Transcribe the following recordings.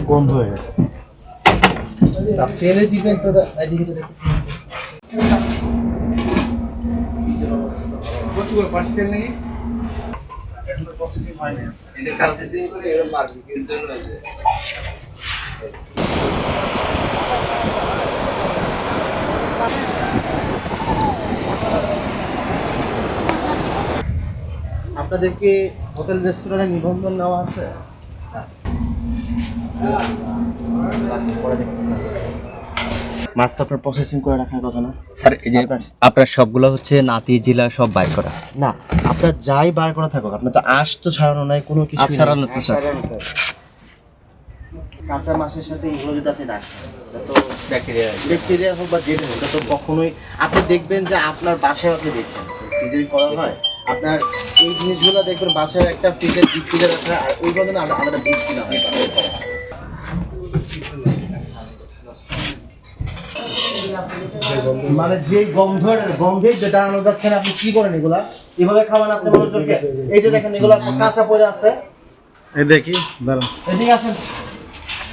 বন্ধ হয়ে গেছে। ফেলে দিবেন তো এদিকে চলে প্রসেসিং হয় না, এটা প্রসেসিং করে এর মার্কেটের জন্য আছে। আপনাদেরকে হোটেল রেস্টুরেন্টে নিবন্ধন নেওয়া আছে? মাছ তো আপনার প্রসেসিং করে রাখার কথা না স্যার? এই যে আপনার সবগুলো হচ্ছে নাতি জিলা সব বাই করা না, আপনার যাই বার করা থাকুক, আপনার তো আঁশ তো ছাড়ানো নাই, কোনো কিছু ছাড়ানো তো স্যার। কাঁচা মাছের সাথে এগুলো যদি আপনি রাখেন, এটা তো ব্যাকটেরিয়া হোক বা যেটা হোক, এটা তো কখনোই আপনি দেখবেন যে আপনার বাসায় আপনি দেখবেন ফ্রিজে করা হয়, আপনার এই জিনিসগুলো দেখবেন বাসায় একটা ফ্রিজের ডিপ ফ্রিজে রাখা, আর ওই বদলে আলাদা ডিপ কিনা হয়। মানে যে গন্ধের যে দাঁড়ানো যাচ্ছে না, আপনি কি করেন এগুলা? এভাবে খাওয়ান আপনি মানুষজনকে? এই যে দেখেন এগুলা কাঁচা পড়ে আছে, এই দেখি দাঁড়ান, এদিকে আসেন,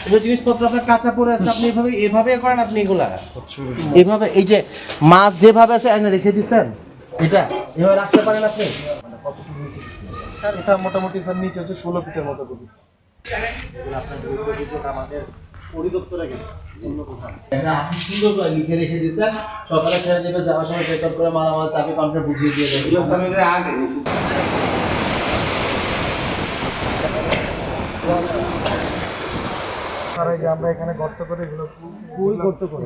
এগুলো জিনিসপত্র আপনার কাঁচা পড়ে আছে, আপনি এভাবে করেন আপনি এগুলা এভাবে? এই যে মাছ যেভাবে আছে এনে রেখে দিচ্ছেন, এটা এভাবে রাখতে পারেন আপনি? স্যার এটা মোটামুটি স্যার নিচে হচ্ছে 16 ফিটের মতো করি। এগুলো আপনার আমাদের পরিদপ্তরে গেছে, অন্য কোথাও। এটা আপনি সুন্দর করে লিখে রেখে দিচ্ছেন, সকালে ছেড়ে দেবে, যাওয়ার সময় চেক আপ করে মালামাল চাবি কাউন্টার বুঝিয়ে দিয়ে দেবে। স্যার এই যে আমরা এখানে গর্ত করে এগুলো ফুল গর্ত করে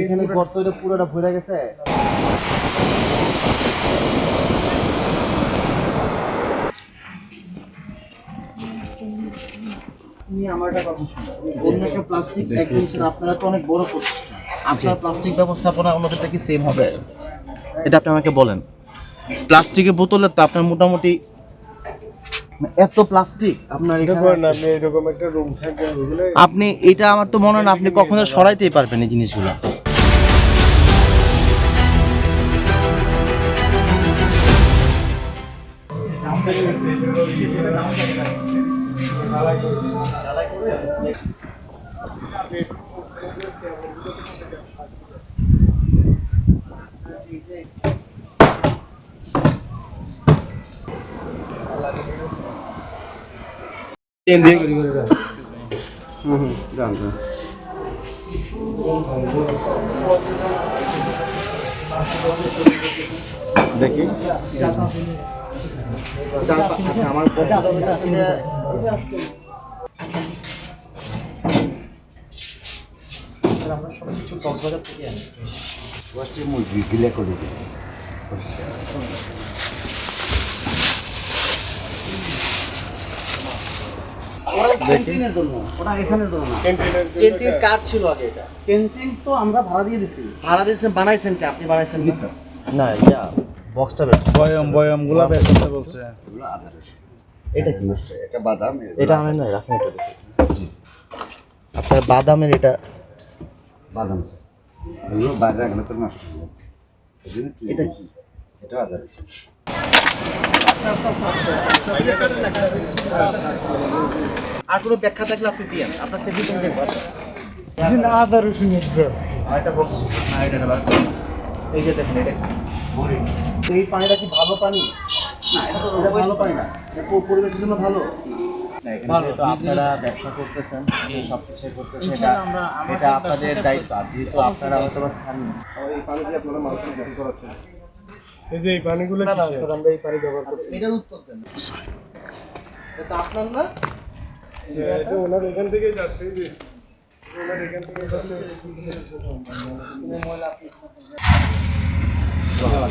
এখানে গর্ত এটা পুরোটা ভরে গেছে। আমার একটা কথা শুনুন, অন্য সব প্লাস্টিক একদম, আপনারা তো অনেক বড় প্রতিষ্ঠান, আপনার প্লাস্টিক ব্যবস্থাপনা অন্যদের থেকে সেম হবে? এটা আপনি আমাকে বলেন। প্লাস্টিকের বোতলের তো আপনার মোটামুটি এত প্লাস্টিক আপনার এখানে না, আপনি এরকম একটা রুম থাকে ওগুলো আপনি এটা আমার তো মনে হয় না আপনি কখনো সরাইতেই পারবেন এই জিনিসগুলো। দেখি আমার আমরা সবকিছু কক্সবাজার থেকে আনি। মুরগি গিলা করে দিই। ক্যান্টিনের জন্য, ওটা এখানের জন্য না। ক্যান্টিন কাজ ছিল আগে, এটা ক্যান্টিন তো আমরা ভাড়া দিয়ে দিছি। ভাড়া দিয়েছেন, বানাইছেন কি আপনি? বানাইছেন কি? না, ইয়া বক্সটা বের বয়ামগুলা বের করতে বলছে। এটা কি? এটা বাদাম, এটা আনেন না, রাখেন এটা দেখি। আপনার বাদামের এটা বাদাম স্যার, এগুলো বাইরে রাখলে তো নষ্ট হয়ে যাবে। এটা কি? এটা আদা রসুন। আর কোনো ব্যাখ্যা থাকলে আপনি দিয়েন, আপনার সেভিং দেখবেন। আদা রসুন আর একটা বক্স, আর এটা বার করুন। এই যে দেখেন, এটা তো এই পানিটা কি ভালো পানি? না, এটা তো ভালো পানি না, এটা পরিবেশের জন্য ভালো না। এখানে তো আপনারা ব্যবসা করতেছেন, সবকিছু করতেছেন, এটা আপনাদের দায়িত্ব। আর যেহেতু আপনারা হয়তো বা স্থানীয়, এই পানি দিয়ে আপনারা মানুষের গোসল করাচ্ছেন। এই যে এই পানিগুলো কি স্যার? আমরা এই পানি ব্যবহার করছি। এটার উত্তর দেন। এটা আপনার না? এটা ওনার এখান থেকেই যাচ্ছে, এই যে ওনার এখান থেকে যাচ্ছে।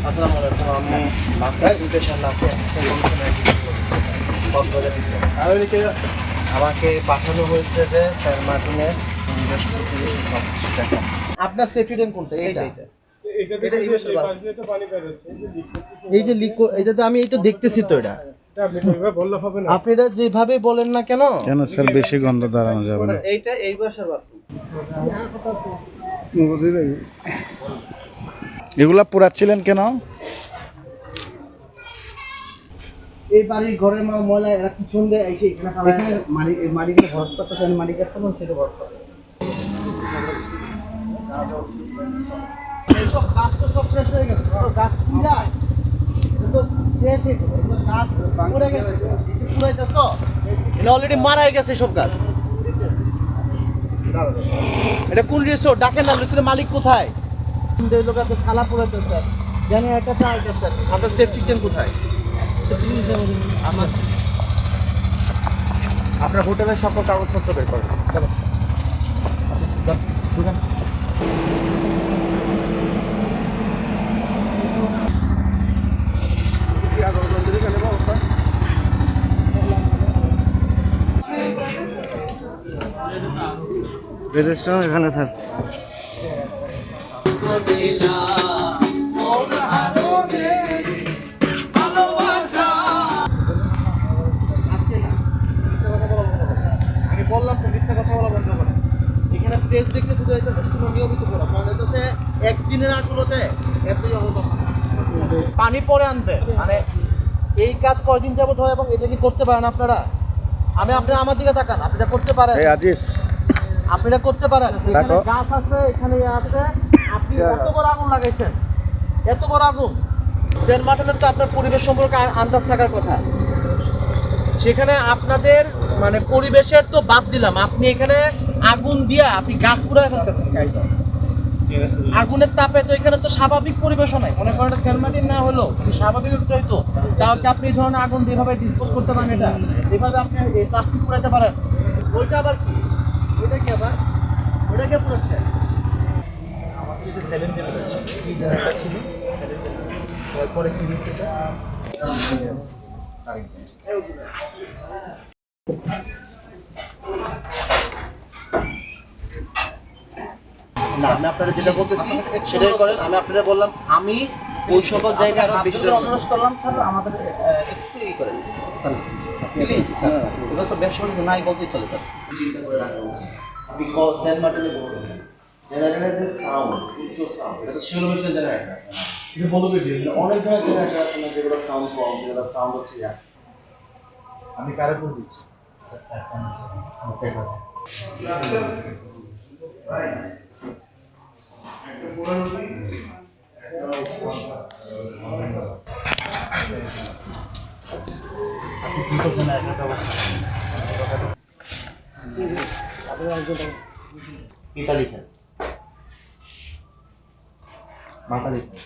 আসসালামু আলাইকুম, আমি মাস্টার সুটেশন নাকি অ্যাসিস্ট্যান্ট কক্সবাজার ডিস্ট্রিক্ট। আমাকে পাঠানো হয়েছে যে স্যার মার্টিনের ইনভেস্ট করতে সব কিছু দেখা। আপনার সেফটি ট্যাঙ্ক কোনটা? এইটা? এটা থেকে এই পাশ দিয়ে তো পানি বের হচ্ছে, এই যে লিক, এটা তো আমি এই তো দেখতেছি তো এটা। আপনি তো এভাবে বললে হবে না। আপনি এটা যেভাবে বলেন না কেন? কেন স্যার বেশি গন্ধ দাঁড়ানো যাবে না? এইটা এই বয়সের বাথরুম। এগুলা পুরাচ্ছিলেন কেন? এই বাড়ির ঘরের ময়লা এরা পিছন দিয়ে এসে এখানে ফেলায়। এখানে মালিকের ভরসা করতে চান, মালিকের তো সেটা ভরসা করে। এইসব গাছ তো সব শেষ হয়ে গেছে, তো গাছ কি যায়? এটা তো শেষ হয়ে গেছে, এগুলো গাছ মরে গেছে, পুরাইতেছ এটা অলরেডি মারা গেছে সব গাছ। এটা কোন রিসোর্ট? ডাকেন না, রিসোর্টের মালিক কোথায়? লোক আছে থালা পুরাইতেছে, জানি একটা চা হইতেছে, আপনার সেফটি ট্যাঙ্ক কোথায়? আপনার হোটেলের সকল কাগজপত্র বের করেন। চলো। আচ্ছা, যান, ঢুকেন। রেজিস্ট্রার এখানে স্যার। আমি বললাম তো মিথ্যা কথা বলা বন্ধ করে। এখানে প্রেস দেখতে বোঝা যাইতেছে কোনো নিয়মিত করা, কারণ হইতেছে একদিনের আগুলোতে এতই অবদান। পানি পরে আনবে, মানে এই কাজ কয়দিন যাবত হয় এবং এটা কি করতে পারেন আপনারা? আপনি আমার দিকে তাকান, আপনি এটা করতে পারেন? এই আজিজ আপনি এটা করতে পারেন? এখানে দেখো। গাছ আছে, এখানে ইয়ে আছে, আপনি এত বড় আগুন লাগাইছেন, এত বড় আগুন। সেন্ট মার্টিনের তো আপনার পরিবেশ সম্পর্কে আন্দাজ থাকার কথা। সেখানে আপনাদের মানে পরিবেশের তো বাদ দিলাম, আপনি এখানে আগুন দিয়া আপনি গাছ পুড়ায় ফেলতেছেন। আগুনের তাপে তো এখানে তো স্বাভাবিক পরিবেশও নাই, মনে করেন সেন্ট মার্টিন না হলো স্বাভাবিক একটাই তো, তাও কি আপনি এই ধরনের আগুন দিয়ে এভাবে ডিসপোজ করতে পারেন? এটা এভাবে আপনি এই প্লাস্টিক পুড়াইতে পারেন? ওইটা আবার কি? ওইটা কি আবার? ওইটা কে পুড়াচ্ছে? আমাদের যে 7 জেনারেশন কি জেনারেশন ছিল, এরপরে কি দিচ্ছে এটা? না, আমি আপনারা যেটা বলতেছি সেটাই করেন। আমি আপনারা বললাম আমি ওই সকল জায়গায় আরো বেশি অনুরোধ করলাম, স্যার আমাদের একটু ই করেন প্লিজ। এবার তো ব্যবসা বাণিজ্য নাই বলতেই চলে স্যার। চিন্তা করে রাখা উচিত। আপনি সেন্ট মার্টিনে বলতেছেন জেনারেটরের যে সাউন্ড, উচ্চ সাউন্ড, এটা তো শিওরমেশন জেনারেটর। এটা বলবে অনেক ধরনের জেনারেটর আছে না যেগুলো সাউন্ড কম, যেগুলো সাউন্ড হচ্ছে যা। আমি কারে ফোন দিচ্ছি? পিতা লিখেন, মাথা লিখেন।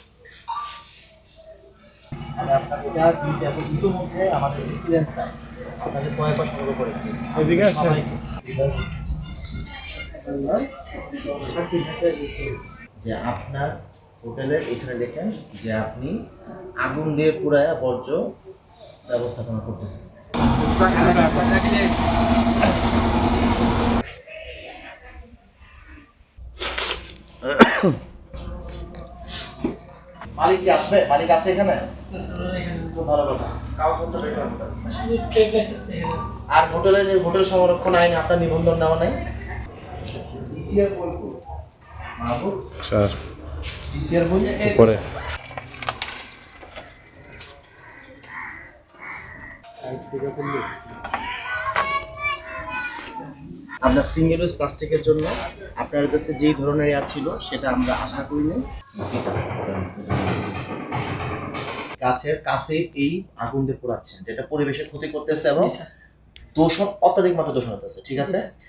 আমি আপনাকে যা দিতে এখন ইতিমধ্যে আমাদের এক্সিলেন্স চাই, আপনাকে কয়েকবার সঙ্গে করে দিয়েছি। এদিকে আসেন। যে আপনার হোটেলের এখানে দেখেন যে আপনি আগুন দিয়ে পুরায়া বর্জ্য ব্যবস্থাপনা করতেছেন। মালিক কি আসবে? মালিক আছে এখানে? খুব ভালো কথা। কাগজপত্র বের করেন। আর হোটেলে যে হোটেল সংরক্ষণ আইনে আপনার নিবন্ধন নেওয়া নাই? ডিসিআর বই কো মাহবুব স্যার ডিসিআর বই উপরে। আমরা সিঙ্গেল ইউজ প্লাস্টিকের জন্য আপনার কাছে যেই ধরনের ইয়া ছিল সেটা আমরা আশা করি না। গাছের কাছে এই আগুন দিয়ে পোড়াচ্ছেন, যেটা পরিবেশের ক্ষতি করতেছে এবং দূষণ অত্যাধিক মাত্রা দূষণ হতেছে, ঠিক আছে?